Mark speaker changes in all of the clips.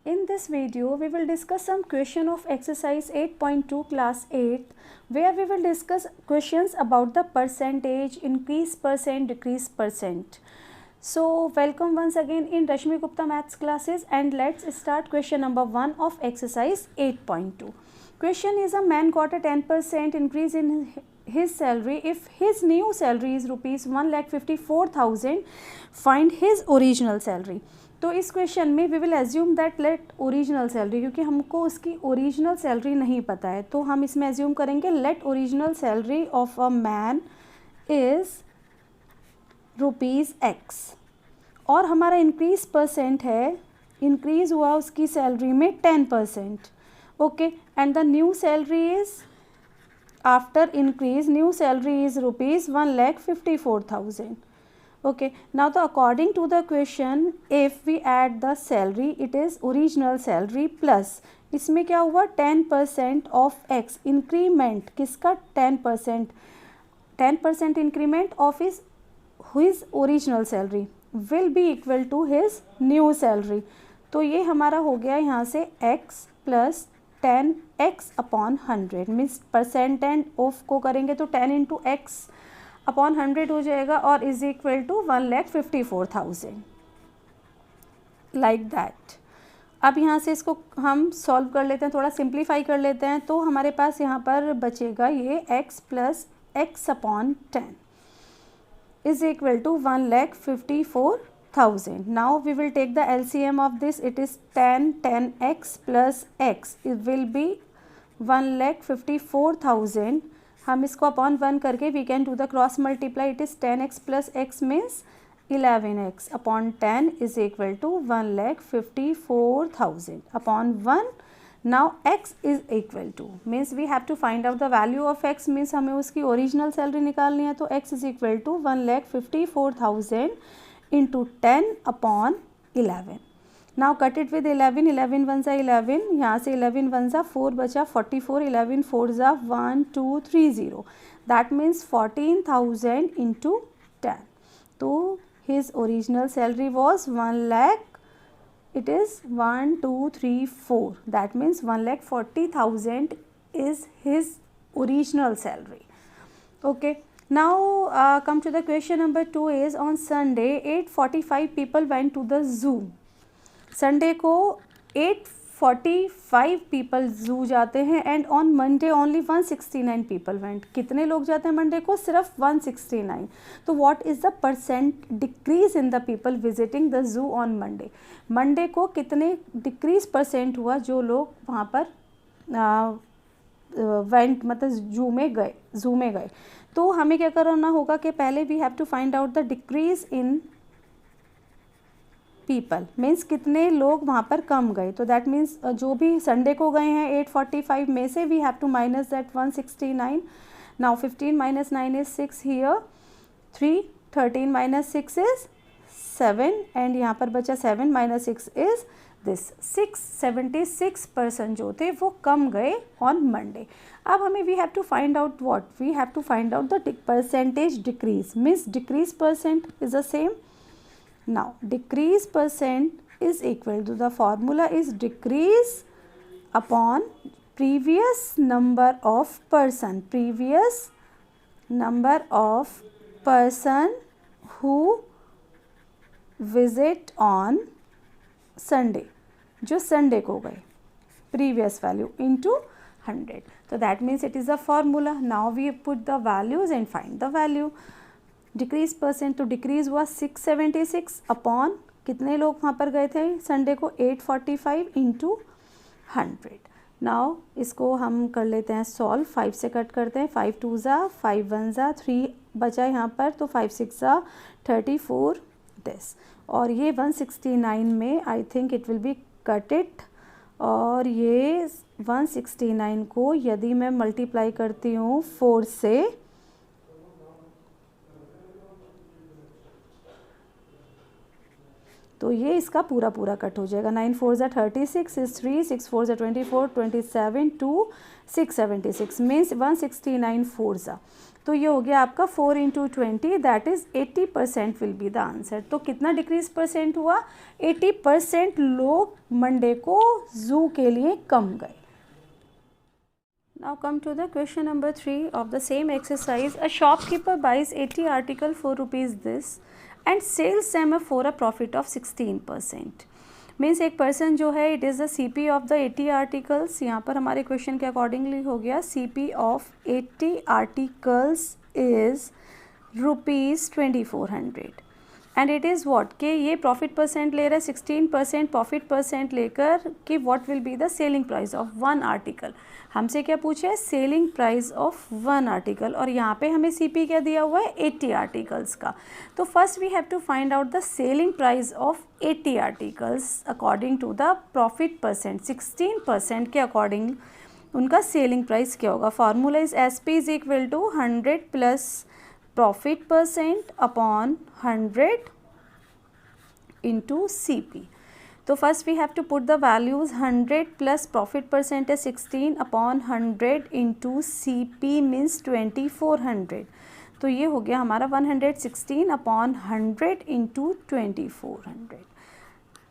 Speaker 1: In this video, we will discuss some question of exercise 8.2 class 8 where we will discuss questions about the percentage, increase percent, decrease percent. So, welcome once again in Rashmi Gupta maths classes and let's start question number 1 of exercise 8.2. Question is a man got a 10% increase in his salary if his new salary is rupees 1,54,000. Find his original salary. तो इस question में we will assume that let original salary, क्योंकि हमको उसकी original salary नहीं पता है तो हम इसमें एज्यूम करेंगे let original salary of a man is rupees X और हमारा इंक्रीज परसेंट है, इंक्रीज हुआ उसकी सैलरी में 10%. Okay, and the new salary is after increase new salary is rupees 1,54,000. Okay, now the according to the question if we add the salary it is original salary plus इसमें क्या हुआ 10% of x increment किसका 10% increment of his original salary will be equal to his new salary. तो ये हमारा हो गया यहाँ से x plus 10x upon 100 means percent end of को करेंगे तो 10 into x अपॉन 100 हो जाएगा और is equal to 1,54,000 like that. अब यहाँ से इसको हम सॉल्व कर लेते हैं, थोड़ा सिंप्लीफाई कर लेते हैं. तो हमारे पास यहाँ पर बचेगा ये x plus X upon 10 is equal to 1,54,000. Now we will take the LCM of this. It is 10x plus x it will be 1,54,000. हम इसको अपॉन 1 करके we can do the cross multiply. It is 10x plus x means 11x upon 10 is equal to 1,54,000 upon 1. Now x is equal to means we have to find out the value of x means हमें उसकी original salary निकालनी है. तो x is equal to 1,54,000 into 10 upon 11. Now cut it with 11. 11 one ज़ा 11, यहाँ से 11 one ज़ा 4 बचा 44. 11 4 ज़ा 1230. That means 14,000 into 10. तो his original salary was 1,00,000. It is 1 2 3 4. That means 1,40,000 is his original salary. Okay, now come to the question number 2 is on Sunday 8:45 people went to the zoo. Sunday को 8:45 people जू जाते हैं and on Monday only 169 people went. कितने लोग जाते हैं Monday को? सिर्फ 169. तो what is the percent decrease in the people visiting the zoo on Monday. Monday को कितने डिक्रीज परसेंट हुआ जो लोग वहाँ पर वेंट मतलब जू में गए. तो हमें क्या करना होगा कि पहले we have to find out the decrease in people means कितने लोग वहाँ पर कम गए. तो दैट मीन्स जो भी संडे को गए हैं 8:45 में से we have to minus that 169. Now 15 minus 9 is 6 here 3. 13 minus 6 is 7 and यहाँ पर बचा 7 माइनस 6 इज दिस 76% जो थे वो कम गए ऑन मंडे. अब हमें we have to find out what we have to find out the percentage decrease means decrease percent is the same. Now decrease percent is equal to the formula is decrease upon previous number of person who visit on Sunday जो Sunday को गए previous value into 100. So that means it is a formula. Now we put the values and find the value. Decrease percent तो decrease हुआ 676 upon कितने लोग वहाँ पर गए थे संडे को 8:45 इंटू 100. नाउ इसको हम कर लेते हैं सॉल्व. 5 से कट करते हैं. 5 2 ज़ा 5 1 ज़ा 3 बचा यहाँ पर तो 5 6 ज़ा 34 दिस. और ये 169 में I think it will B cut it. और ये 169 को यदि मैं मल्टीप्लाई करती हूँ 4 से तो ये इसका पूरा कट हो जाएगा. 9 4 ज़ा 36 इज 3. 6 4 ज़ा 24 27 2 676 मीन्स 169 4 ज़ा. तो ये हो गया आपका 4 into 20, that is 80% will be the answer. तो कितना डिक्रीज परसेंट हुआ? 80% लोग मंडे को जू के लिए कम गए। Now come to the question number 3 of the same exercise. A shopkeeper buys 80 article for rupees this and sells them for a profit of 16%. Means एक पर्सन जो है it is the CP of the 80 articles. यहाँ पर हमारे question के accordingly हो गया CP of 80 articles is ₹2400 and it is what कि ये प्रॉफिट परसेंट ले रहा है 16% प्रॉफिट परसेंट लेकर कि what will be the selling price of one article. हमसे क्या पूछा है? Selling price of one article, और यहाँ पे हमें CP क्या दिया हुआ है? 80 आर्टिकल्स का। तो first we have to find out the selling price of 80 articles according to the profit percent. 16% के अकॉर्डिंग उनका सेलिंग प्राइस क्या होगा? Formula is SP is equal to 100 plus profit percent upon 100 into CP। तो first we have to put the values 100 plus profit percent है 16 upon 100 into CP means 2400। तो ये हो गया हमारा 116 अपॉन 100 इंटू 2400।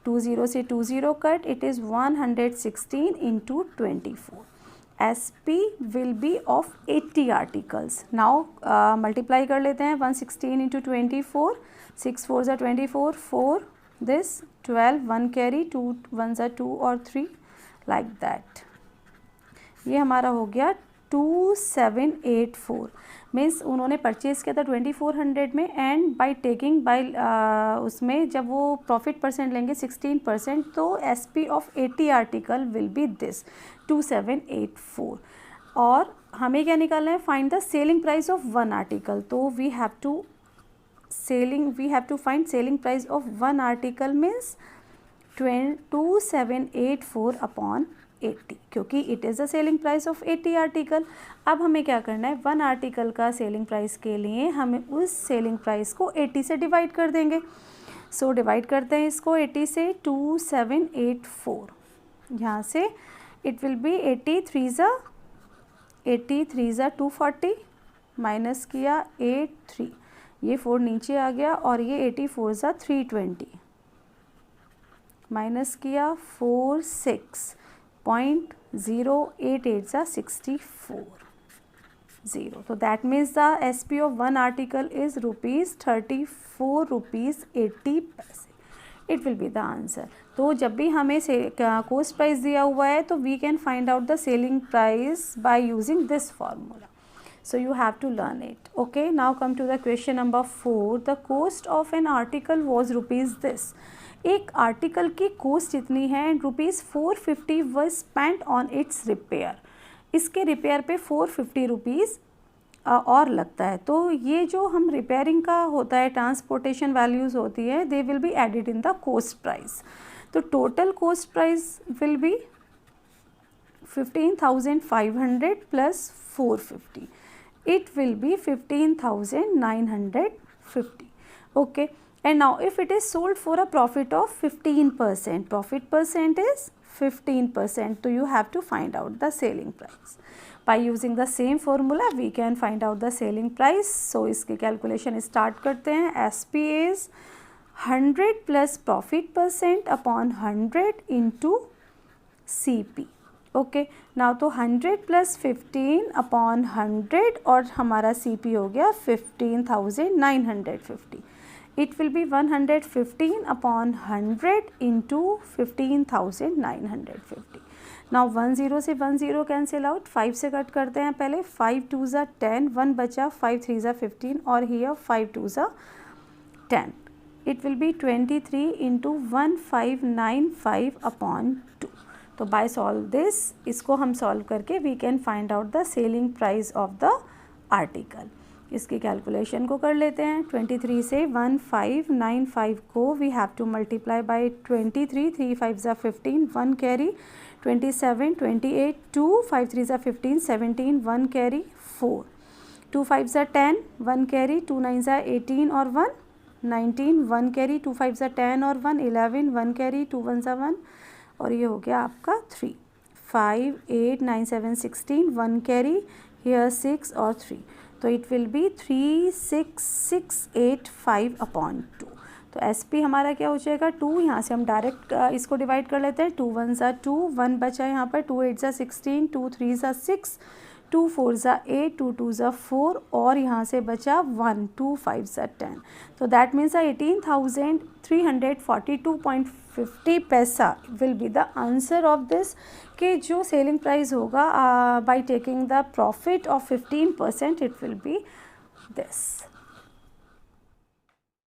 Speaker 1: 20 से 20 cut, it is 116 into 24। SP will be of 80 articles. Now multiply कर लेते हैं 116 into 24, 6 4s are 24, 4 this 12, 1 carry, 2 1s are 2 or 3 like that. ये हमारा हो गया 2784। मीन्स उन्होंने परचेज़ किया था 2400 में एंड बाय टेकिंग उसमें जब वो प्रॉफिट परसेंट लेंगे 16%, तो SP of 80 article will be this 2784। और हमें क्या निकालना है? Find the selling price of one article. तो we have to find selling price of one article means 2784 upon 80, क्योंकि it is the selling price of 80 article. अब हमें क्या करना है? वन आर्टिकल का सेलिंग प्राइस के लिए हमें उस सेलिंग प्राइस को 80 से डिवाइड कर देंगे। सो डिवाइड करते हैं इसको 80 से, 2784 यहाँ से इट विल बी 83 ज़ा 240 माइनस किया 83, ये 4 नीचे आ गया और ये 84 ज़ा 320 माइनस किया 4 6.088 ज़ा 64 0। तो that means the SP of one article is ₹34.80। It will be the answer. तो जब भी हमें कोस्ट प्राइस दिया हुआ है तो we can find out the selling price by using this formula. So you have to learn it. Okay, now come to the question number 4. The cost of an article was rupees this. एक article की coast इतनी है and ₹450 was spent on its repair. इसके repair पे 450 rupees और लगता है। तो ये जो हम रिपेयरिंग का होता है ट्रांसपोर्टेशन वैल्यूज़ होती है, they will be added in the cost price. तो total cost price will be 15,500 plus 450. It will be 15,950. Okay, and now if it is sold for a profit of 15%, profit percent is 15%, so you have to find out the selling price. By using the same formula we can find out the selling price. So इसकी calculation start करते हैं। SP is 100 plus profit percent upon 100 into CP. Okay, now तो 100 plus 15 upon 100 और हमारा CP हो गया 15,950। It will B 115 upon 100 into 15,950। Now 10 से 10 cancel out, 5 से कट करते हैं पहले। 5 2 ज़ा 10, 1 बचा, 5 3 ज़ा 15 और हियर 5 2 ज़ा 10। It will be 23 into 1595 upon 2। तो बाय सॉल्व दिस, इसको हम सॉल्व करके we can find out the selling price of the article. इसकी कैलकुलेशन को कर लेते हैं। 23 से 1595 को we have to multiply by 23, 3 5 ज़ा 15, 1 कैरी 27, 28, 2 5 3 ज़ा 15, 17, 1 कैरी 4, 2 5 ज़ा 10, 1 कैरी 2 9 ज़ा 18 और 1 19, 1 कैरी 2 5 ज़ा 10 और 1 11, 1 कैरी 2 1 ज़ा 1 और ये हो गया आपका 3, 5 8 9 7 16, 1 कैरी हियर 6 और 3। तो इट विल बी 36,685/2। तो SP हमारा क्या हो जाएगा 2, यहाँ से हम डायरेक्ट इसको डिवाइड कर लेते हैं। 2 1 ज़ा 2, 1 बचा यहाँ पर, 2 8 ज़ा 16, 2 3 ज़ा 6, 2 4 ज़ा 8, 2 2 ज़ा 4 और यहाँ से बचा 1, 2 5 ज़ा 10। तो दैट मीन्स 18,342.50 पैसा will be the answer of this, कि जो सेलिंग प्राइस होगा by taking the profit of 15%, it will be this.